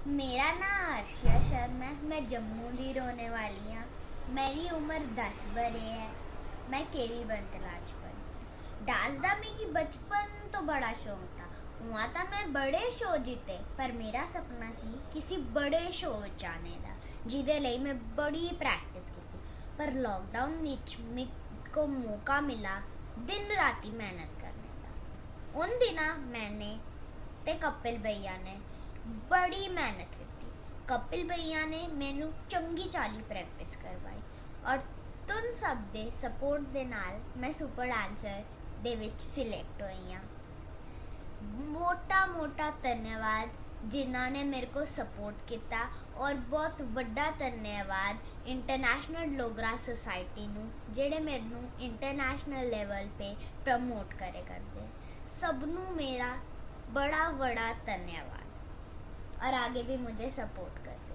मेरा नाम अर्शिया शर्मा है। मैं जम्मू की रहने वाली हाँ। मेरी उम्र 10 बरे है। मैं केवी बंतलाज पर डांस का मेरी बचपन तो बड़ा शौक था। वहाँ तो मैं बड़े शो जीते, पर मेरा सपना सी किसी बड़े शो जाने का, जिदे लिए मैं बड़ी प्रैक्टिस की। पर लॉकडाउन विच को मौका मिला दिन राती मेहनत करने का। उन दिना मैंने ते कपिल भैया ने बड़ी मेहनत की। कपिल भैया ने मैनू चंगी चाली प्रैक्टिस करवाई और तुम सब दे सपोर्ट दे नाल मैं सुपर डांसर दे विच सिलेक्ट हुई हाँ। मोटा मोटा धन्यवाद जिन्हों ने मेरे को सपोर्ट किया, और बहुत बड़ा धन्यवाद इंटरनेशनल डोगरा सोसाइटी नू जेड़े मैनू इंटरनेशनल लेवल पे प्रमोट करे करते। सबनू मेरा बड़ा बड़ा धन्यवाद, और आगे भी मुझे सपोर्ट करते।